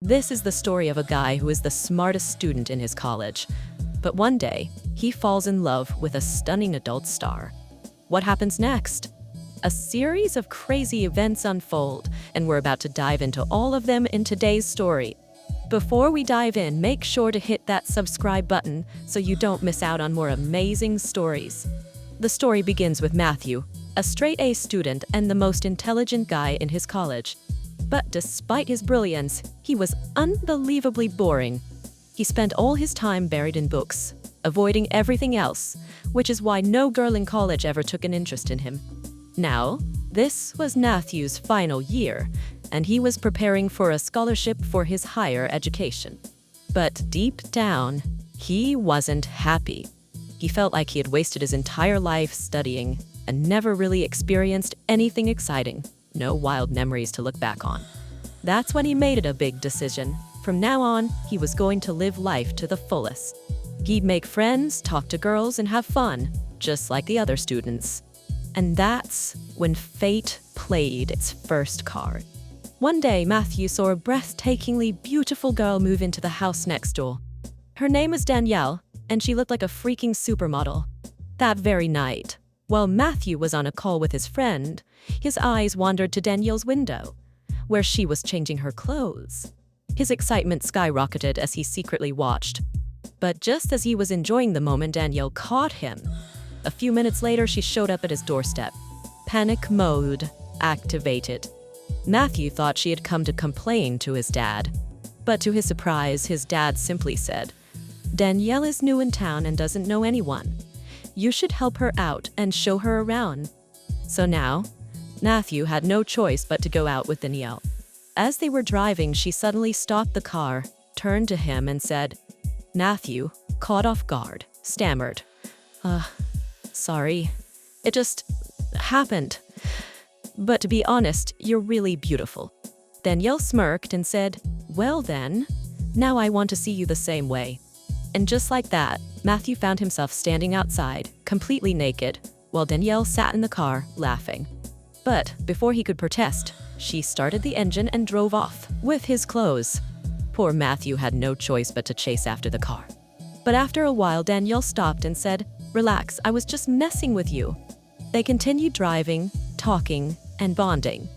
This is the story of a guy who is the smartest student in his college. But one day, he falls in love with a stunning adult star. What happens next? A series of crazy events unfold, and we're about to dive into all of them in today's story. Before we dive in, make sure to hit that subscribe button so you don't miss out on more amazing stories. The story begins with Matthew, a straight-A student and the most intelligent guy in his college. But despite his brilliance, he was unbelievably boring. He spent all his time buried in books, avoiding everything else, which is why no girl in college ever took an interest in him. Now, this was Matthew's final year, and he was preparing for a scholarship for his higher education. But deep down, he wasn't happy. He felt like he had wasted his entire life studying and never really experienced anything exciting. No wild memories to look back on. That's when he made it a big decision. From now on, he was going to live life to the fullest. He'd make friends, talk to girls, and have fun, just like the other students. And that's when fate played its first card. One day, Matthew saw a breathtakingly beautiful girl move into the house next door. Her name was Danielle, and she looked like a freaking supermodel. That very night, while Matthew was on a call with his friend, his eyes wandered to Danielle's window, where she was changing her clothes. His excitement skyrocketed as he secretly watched. But just as he was enjoying the moment, Danielle caught him. A few minutes later, she showed up at his doorstep. Panic mode activated. Matthew thought she had come to complain to his dad. But to his surprise, his dad simply said, "Danielle is new in town and doesn't know anyone. You should help her out and show her around." So now, Matthew had no choice but to go out with Danielle. As they were driving, she suddenly stopped the car, turned to him and said, Matthew, caught off guard, stammered, sorry. It just happened. But to be honest, you're really beautiful." Danielle smirked and said, "Well then, now I want to see you the same way." And just like that, Matthew found himself standing outside, completely naked, while Danielle sat in the car, laughing. But before he could protest, she started the engine and drove off with his clothes. Poor Matthew had no choice but to chase after the car. But after a while, Danielle stopped and said, "Relax, I was just messing with you." They continued driving, talking, and bonding.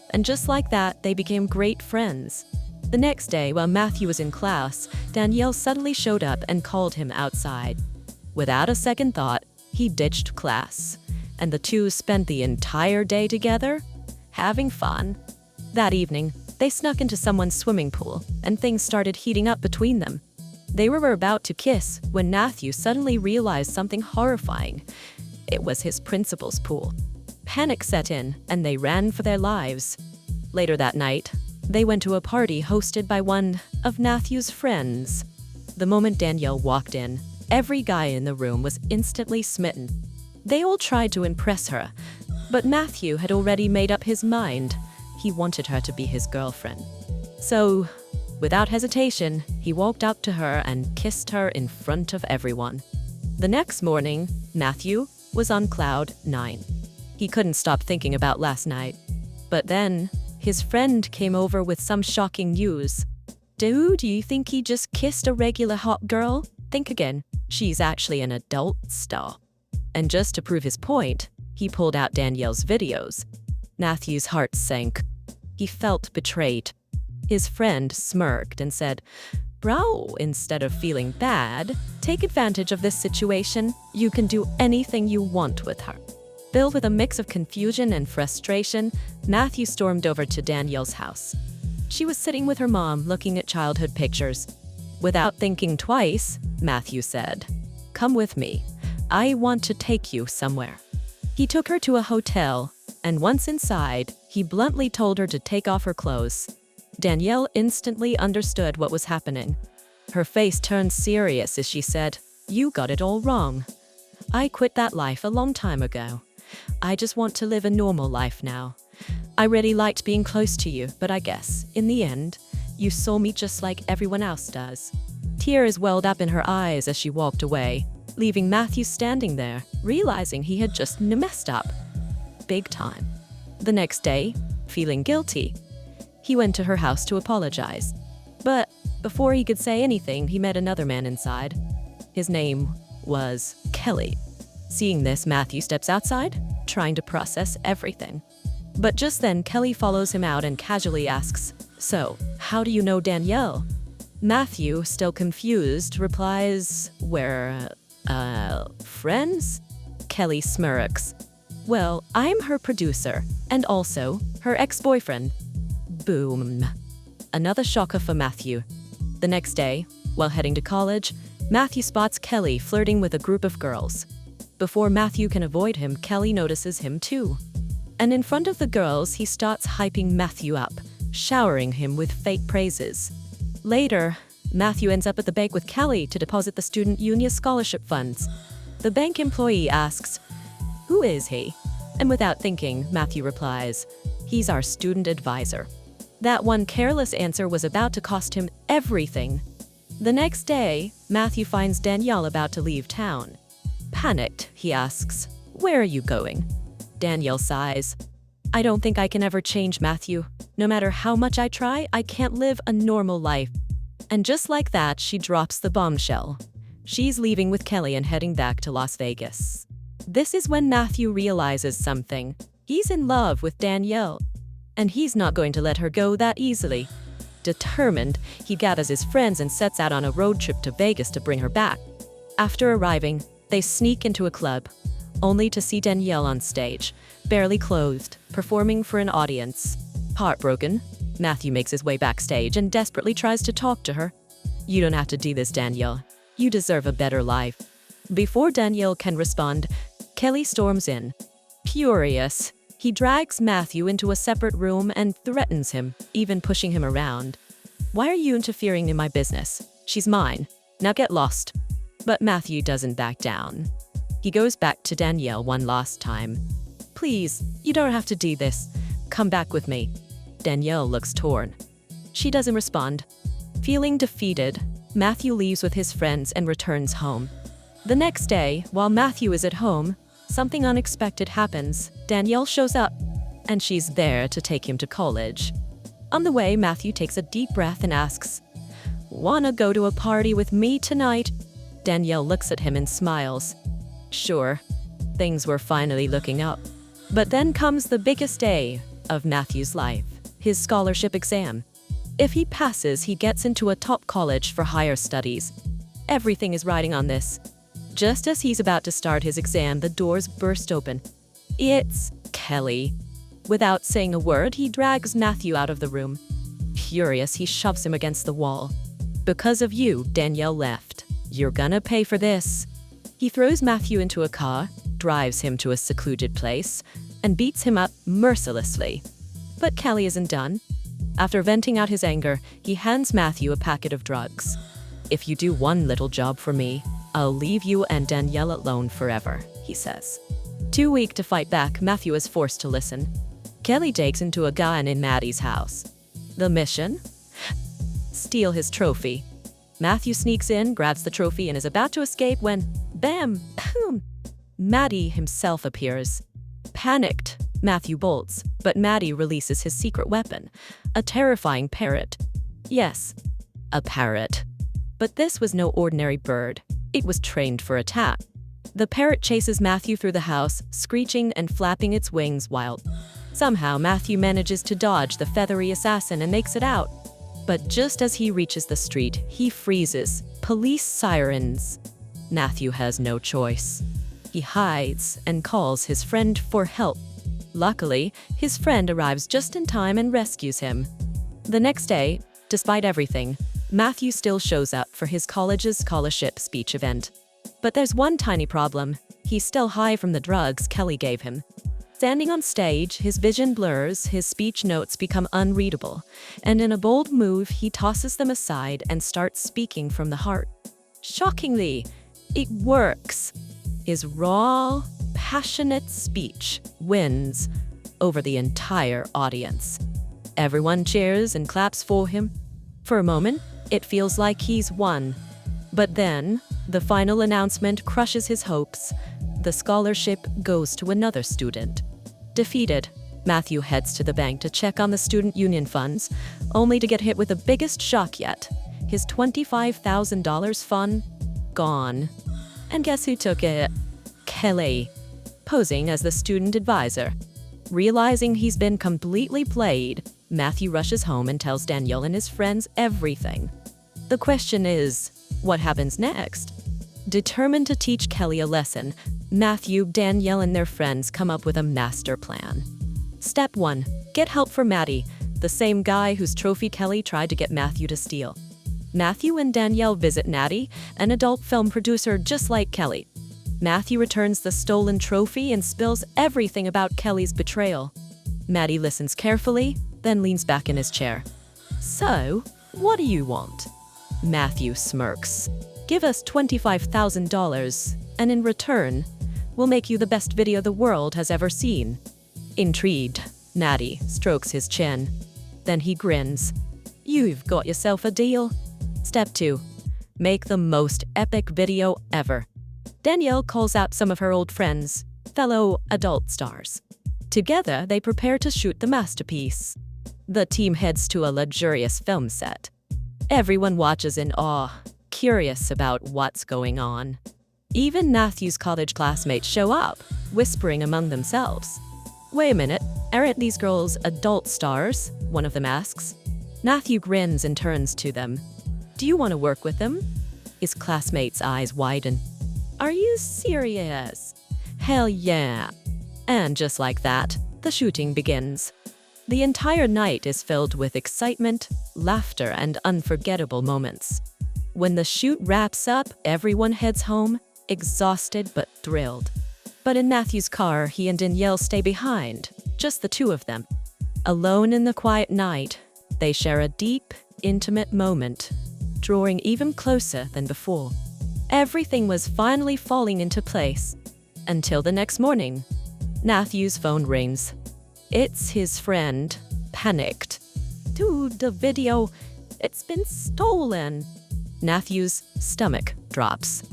And just like that, they became great friends. The next day, while Matthew was in class, Danielle suddenly showed up and called him outside. Without a second thought, he ditched class, and the two spent the entire day together, having fun. That evening, they snuck into someone's swimming pool, and things started heating up between them. They were about to kiss when Matthew suddenly realized something horrifying. It was his principal's pool. Panic set in, and they ran for their lives. Later that night, they went to a party hosted by one of Matthew's friends. The moment Danielle walked in, every guy in the room was instantly smitten. They all tried to impress her, but Matthew had already made up his mind. He wanted her to be his girlfriend. So, without hesitation, he walked up to her and kissed her in front of everyone. The next morning, Matthew was on cloud 9. He couldn't stop thinking about last night. But then, his friend came over with some shocking news. "Dude, do you think he just kissed a regular hot girl? Think again. She's actually an adult star." And just to prove his point, he pulled out Danielle's videos. Matthew's heart sank. He felt betrayed. His friend smirked and said, "Bro, instead of feeling bad, take advantage of this situation. You can do anything you want with her." Filled with a mix of confusion and frustration, Matthew stormed over to Danielle's house. She was sitting with her mom, looking at childhood pictures. Without thinking twice, Matthew said, "Come with me. I want to take you somewhere." He took her to a hotel, and once inside, he bluntly told her to take off her clothes. Danielle instantly understood what was happening. Her face turned serious as she said, "You got it all wrong. I quit that life a long time ago. I just want to live a normal life now. I really liked being close to you, but I guess, in the end, you saw me just like everyone else does." Tears welled up in her eyes as she walked away, leaving Matthew standing there, realizing he had just messed up. Big time. The next day, feeling guilty, he went to her house to apologize. But before he could say anything, he met another man inside. His name was Kelly. Seeing this, Matthew steps outside, trying to process everything. But just then, Kelly follows him out and casually asks, "So, how do you know Danielle?" Matthew, still confused, replies, "We're, friends?" Kelly smirks. "Well, I'm her producer, and also her ex-boyfriend." Boom. Another shocker for Matthew. The next day, while heading to college, Matthew spots Kelly flirting with a group of girls. Before Matthew can avoid him, Kelly notices him too. And in front of the girls, he starts hyping Matthew up, showering him with fake praises. Later, Matthew ends up at the bank with Kelly to deposit the student union scholarship funds. The bank employee asks, "Who is he?" And without thinking, Matthew replies, "He's our student advisor." That one careless answer was about to cost him everything. The next day, Matthew finds Danielle about to leave town. Panicked, he asks, "Where are you going?" Danielle sighs, "I don't think I can ever change, Matthew. No matter how much I try, I can't live a normal life." And just like that, she drops the bombshell. She's leaving with Kelly and heading back to Las Vegas. This is when Matthew realizes something. He's in love with Danielle, and he's not going to let her go that easily. Determined, he gathers his friends and sets out on a road trip to Vegas to bring her back. After arriving, they sneak into a club, only to see Danielle on stage, barely clothed, performing for an audience. Heartbroken, Matthew makes his way backstage and desperately tries to talk to her. "You don't have to do this, Danielle. You deserve a better life." Before Danielle can respond, Kelly storms in. Furious, he drags Matthew into a separate room and threatens him, even pushing him around. "Why are you interfering in my business? She's mine. Now get lost." But Matthew doesn't back down. He goes back to Danielle one last time. "Please, you don't have to do this. Come back with me." Danielle looks torn. She doesn't respond. Feeling defeated, Matthew leaves with his friends and returns home. The next day, while Matthew is at home, something unexpected happens. Danielle shows up, and she's there to take him to college. On the way, Matthew takes a deep breath and asks, "Wanna go to a party with me tonight?" Danielle looks at him and smiles. Sure, things were finally looking up. But then comes the biggest day of Matthew's life, his scholarship exam. If he passes, he gets into a top college for higher studies. Everything is riding on this. Just as he's about to start his exam, the doors burst open. It's Kelly. Without saying a word, he drags Matthew out of the room. Furious, he shoves him against the wall. "Because of you, Danielle left. You're gonna pay for this." He throws Matthew into a car, drives him to a secluded place, and beats him up mercilessly. But Kelly isn't done. After venting out his anger, he hands Matthew a packet of drugs. "If you do one little job for me, I'll leave you and Danielle alone forever," he says. Too weak to fight back, Matthew is forced to listen. Kelly takes him to a guy in Maddie's house. The mission? Steal his trophy. Matthew sneaks in, grabs the trophy, and is about to escape when, bam, boom, Maddie himself appears. Panicked, Matthew bolts, but Maddie releases his secret weapon, a terrifying parrot. Yes, a parrot. But this was no ordinary bird. It was trained for attack. The parrot chases Matthew through the house, screeching and flapping its wings while somehow Matthew manages to dodge the feathery assassin and makes it out. But just as he reaches the street, he freezes. Police sirens. Matthew has no choice. He hides and calls his friend for help. Luckily, his friend arrives just in time and rescues him. The next day, despite everything, Matthew still shows up for his college's scholarship speech event. But there's one tiny problem. He's still high from the drugs Kelly gave him. Standing on stage, his vision blurs, his speech notes become unreadable, and in a bold move, he tosses them aside and starts speaking from the heart. Shockingly, it works. His raw, passionate speech wins over the entire audience. Everyone cheers and claps for him. For a moment, it feels like he's won. But then, the final announcement crushes his hopes. The scholarship goes to another student. Defeated, Matthew heads to the bank to check on the student union funds, only to get hit with the biggest shock yet. His $25,000 fund gone. And guess who took it? Kelly, posing as the student advisor. Realizing he's been completely played, Matthew rushes home and tells Danielle and his friends everything. The question is, what happens next? Determined to teach Kelly a lesson, Matthew, Danielle, and their friends come up with a master plan. Step 1. Get help for Maddie, the same guy whose trophy Kelly tried to get Matthew to steal. Matthew and Danielle visit Natty, an adult film producer just like Kelly. Matthew returns the stolen trophy and spills everything about Kelly's betrayal. Maddie listens carefully, then leans back in his chair. So, what do you want? Matthew smirks. Give us $25,000, and in return, we'll make you the best video the world has ever seen. Intrigued, Natty strokes his chin. Then he grins. You've got yourself a deal. Step 2. Make the most epic video ever. Danielle calls out some of her old friends, fellow adult stars. Together, they prepare to shoot the masterpiece. The team heads to a luxurious film set. Everyone watches in awe, curious about what's going on. Even Matthew's college classmates show up, whispering among themselves. Wait a minute, aren't these girls adult stars? One of them asks. Matthew grins and turns to them. Do you want to work with them? His classmates' eyes widen. Are you serious? Hell yeah. And just like that, the shooting begins. The entire night is filled with excitement, laughter, and unforgettable moments. When the shoot wraps up, everyone heads home, exhausted but thrilled. But in Matthew's car, he and Danielle stay behind, just the two of them. Alone in the quiet night, they share a deep, intimate moment, drawing even closer than before. Everything was finally falling into place, until the next morning. Matthew's phone rings. It's his friend, panicked. Dude, the video, it's been stolen. Matthew's stomach drops.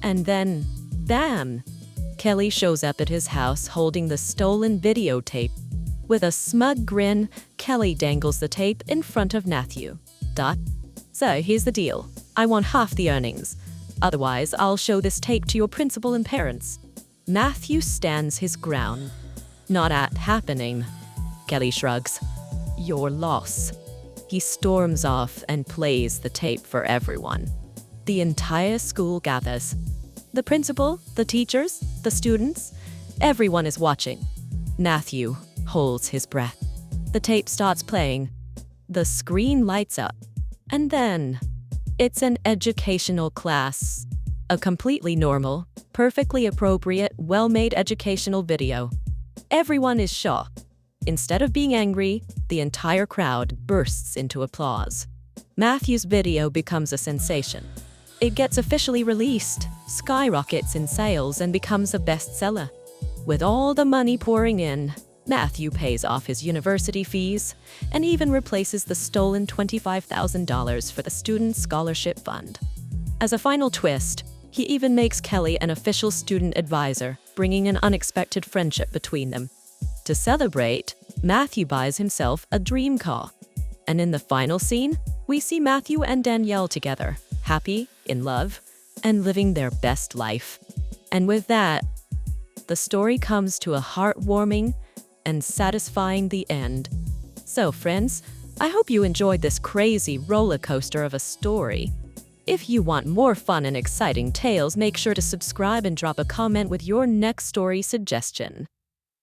And then, bam! Kelly shows up at his house holding the stolen videotape. With a smug grin, Kelly dangles the tape in front of Matthew. So here's the deal. I want half the earnings. Otherwise, I'll show this tape to your principal and parents. Matthew stands his ground. Not happening. Kelly shrugs. Your loss. He storms off and plays the tape for everyone. The entire school gathers. The principal, the teachers, the students, everyone is watching. Matthew holds his breath. The tape starts playing. The screen lights up. And then, it's an educational class. A completely normal, perfectly appropriate, well-made educational video. Everyone is shocked. Instead of being angry, the entire crowd bursts into applause. Matthew's video becomes a sensation. It gets officially released, skyrockets in sales, and becomes a bestseller. With all the money pouring in, Matthew pays off his university fees and even replaces the stolen $25,000 for the Student Scholarship Fund. As a final twist, he even makes Kelly an official student advisor, bringing an unexpected friendship between them. To celebrate, Matthew buys himself a dream car. And in the final scene, we see Matthew and Danielle together, happy, in love, and living their best life. And with that, the story comes to a heartwarming and satisfying the end. So friends, I hope you enjoyed this crazy roller coaster of a story. If you want more fun and exciting tales, make sure to subscribe and drop a comment with your next story suggestion.